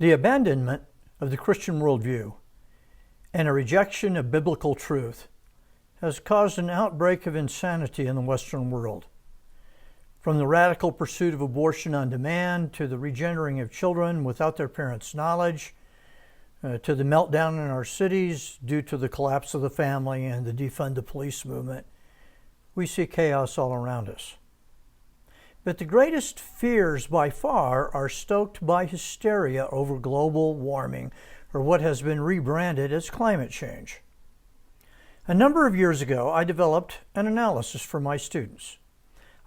The abandonment of the Christian worldview and a rejection of biblical truth has caused an outbreak of insanity in the Western world. From the radical pursuit of abortion on demand to the regendering of children without their parents' knowledge, to the meltdown in our cities due to the collapse of the family and the defund the police movement, we see chaos all around us. But the greatest fears by far are stoked by hysteria over global warming, or what has been rebranded as climate change. A number of years ago, I developed an analysis for my students.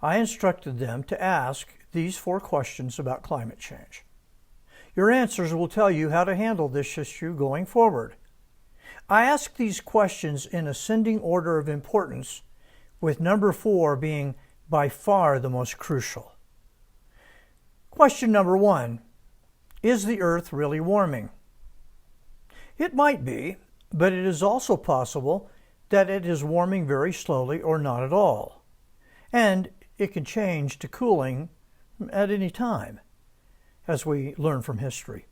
I instructed them to ask these 4 questions about climate change. Your answers will tell you how to handle this issue going forward. I asked these questions in ascending order of importance, with number 4 being by far the most crucial. Question number 1, is the Earth really warming? It might be, but it is also possible that it is warming very slowly or not at all. And it can change to cooling at any time, as we learn from history.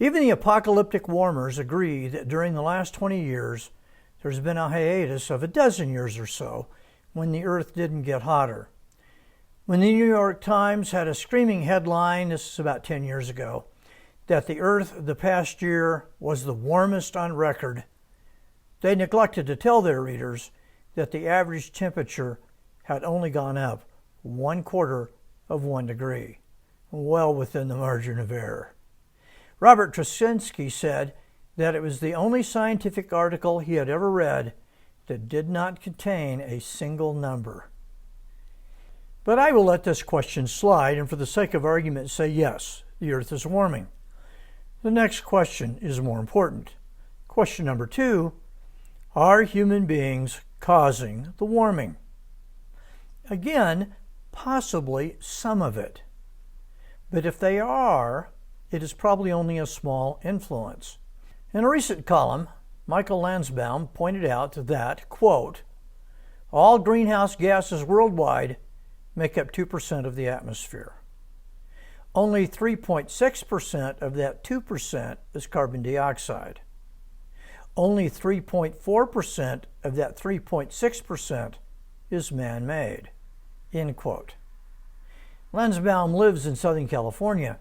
Even the apocalyptic warmers agree that during the last 20 years, there's been a hiatus of a dozen years or so when the Earth didn't get hotter. When the New York Times had a screaming headline, this is about 10 years ago, that the Earth the past year was the warmest on record, they neglected to tell their readers that the average temperature had only gone up 1/4 of 1 degree, well within the margin of error. Robert Trocinski said that it was the only scientific article he had ever read that did not contain a single number. But I will let this question slide and for the sake of argument say yes, the Earth is warming. The next question is more important. Question number 2, are human beings causing the warming? Again, possibly some of it. But if they are, it is probably only a small influence. In a recent column, Michael Lansbaum pointed out that, quote, all greenhouse gases worldwide make up 2% of the atmosphere. Only 3.6% of that 2% is carbon dioxide. Only 3.4% of that 3.6% is man-made, end quote. Lansbaum lives in Southern California.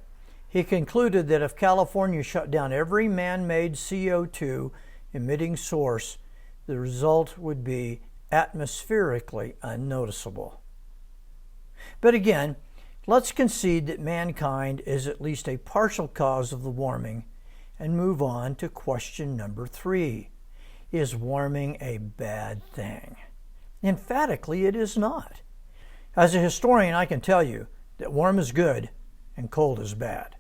He concluded that if California shut down every man-made CO2 emitting source, the result would be atmospherically unnoticeable. But again, let's concede that mankind is at least a partial cause of the warming and move on to question number 3. Is warming a bad thing? Emphatically, it is not. As a historian, I can tell you that warm is good and cold is bad.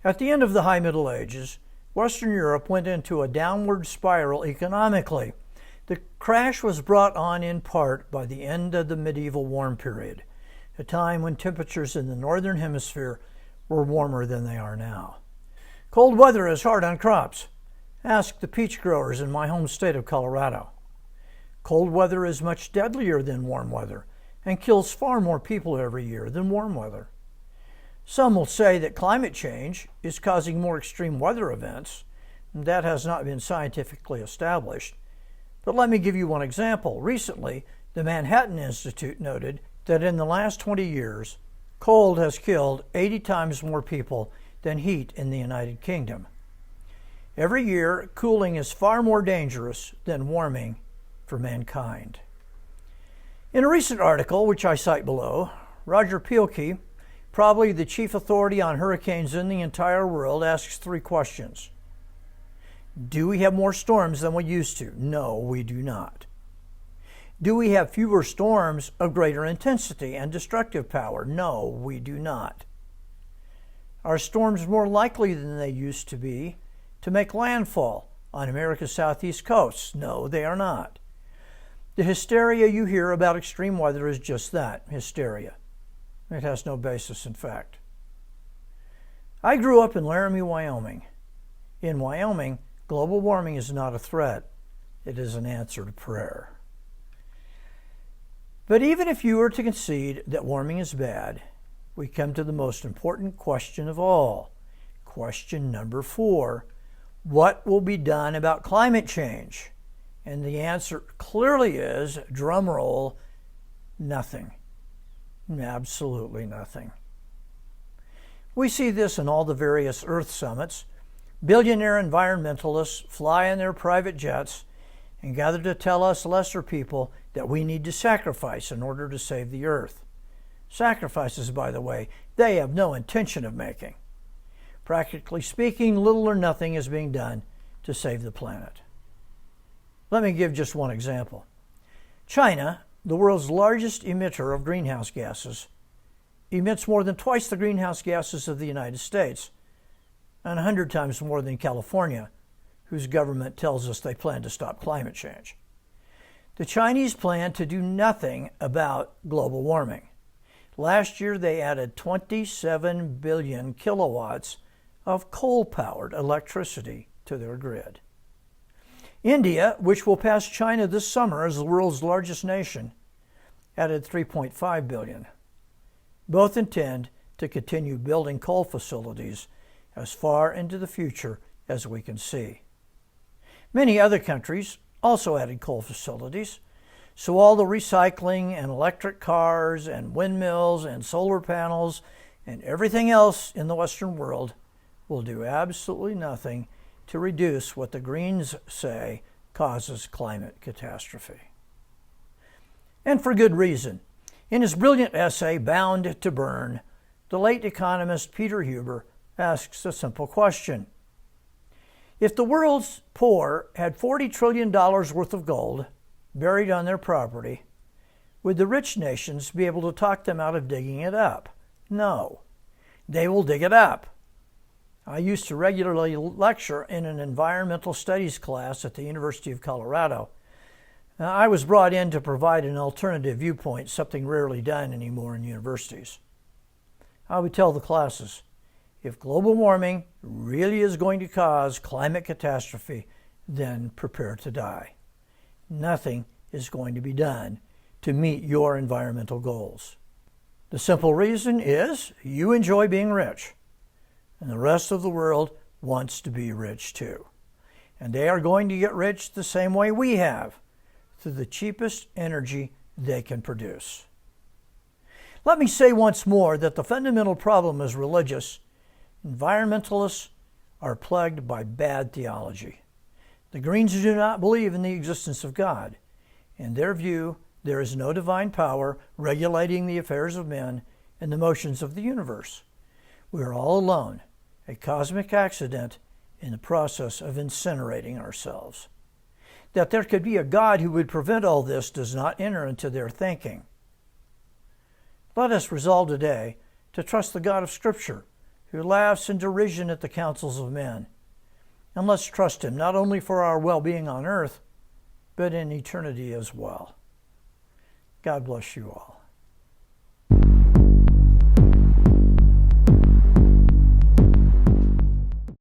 At the end of the High Middle Ages, Western Europe went into a downward spiral economically. The crash was brought on in part by the end of the medieval warm period, a time when temperatures in the northern hemisphere were warmer than they are now. Cold weather is hard on crops. Ask the peach growers in my home state of Colorado. Cold weather is much deadlier than warm weather and kills far more people every year than warm weather. Some will say that climate change is causing more extreme weather events. That has not been scientifically established. But let me give you one example. Recently, the Manhattan Institute noted that in the last 20 years, cold has killed 80 times more people than heat in the United Kingdom. Every year, cooling is far more dangerous than warming for mankind. In a recent article, which I cite below, Roger Pielke, probably the chief authority on hurricanes in the entire world, asks 3 questions. Do we have more storms than we used to? No, we do not. Do we have fewer storms of greater intensity and destructive power? No, we do not. Are storms more likely than they used to be to make landfall on America's southeast coasts? No, they are not. The hysteria you hear about extreme weather is just that, hysteria. It has no basis in fact. I grew up in Laramie, Wyoming. In Wyoming, global warming is not a threat. It is an answer to prayer. But even if you were to concede that warming is bad, we come to the most important question of all. Question number 4. What will be done about climate change? And the answer clearly is, drum roll, nothing. Absolutely nothing. We see this in all the various Earth summits. Billionaire environmentalists fly in their private jets and gather to tell us lesser people that we need to sacrifice in order to save the Earth. Sacrifices, by the way, they have no intention of making. Practically speaking, little or nothing is being done to save the planet. Let me give just one example. China, the world's largest emitter of greenhouse gases, emits more than twice the greenhouse gases of the United States, and 100 times more than California, whose government tells us they plan to stop climate change. The Chinese plan to do nothing about global warming. Last year, they added 27 billion kilowatts of coal-powered electricity to their grid. India, which will pass China this summer as the world's largest nation, added 3.5 billion. Both intend to continue building coal facilities as far into the future as we can see. Many other countries also added coal facilities, so all the recycling and electric cars and windmills and solar panels and everything else in the Western world will do absolutely nothing to reduce what the Greens say causes climate catastrophe. And for good reason. In his brilliant essay, Bound to Burn, the late economist Peter Huber asks a simple question. If the world's poor had $40 trillion worth of gold buried on their property, would the rich nations be able to talk them out of digging it up? No. They will dig it up. I used to regularly lecture in an environmental studies class at the University of Colorado. I was brought in to provide an alternative viewpoint, something rarely done anymore in universities. I would tell the classes, if global warming really is going to cause climate catastrophe, then prepare to die. Nothing is going to be done to meet your environmental goals. The simple reason is you enjoy being rich, and the rest of the world wants to be rich too. And they are going to get rich the same way we have, through the cheapest energy they can produce. Let me say once more that the fundamental problem is religious. Environmentalists are plagued by bad theology. The Greens do not believe in the existence of God. In their view, there is no divine power regulating the affairs of men and the motions of the universe. We are all alone, a cosmic accident in the process of incinerating ourselves. That there could be a God who would prevent all this does not enter into their thinking. Let us resolve today to trust the God of Scripture, who laughs in derision at the counsels of men. And let's trust Him not only for our well-being on earth, but in eternity as well. God bless you all.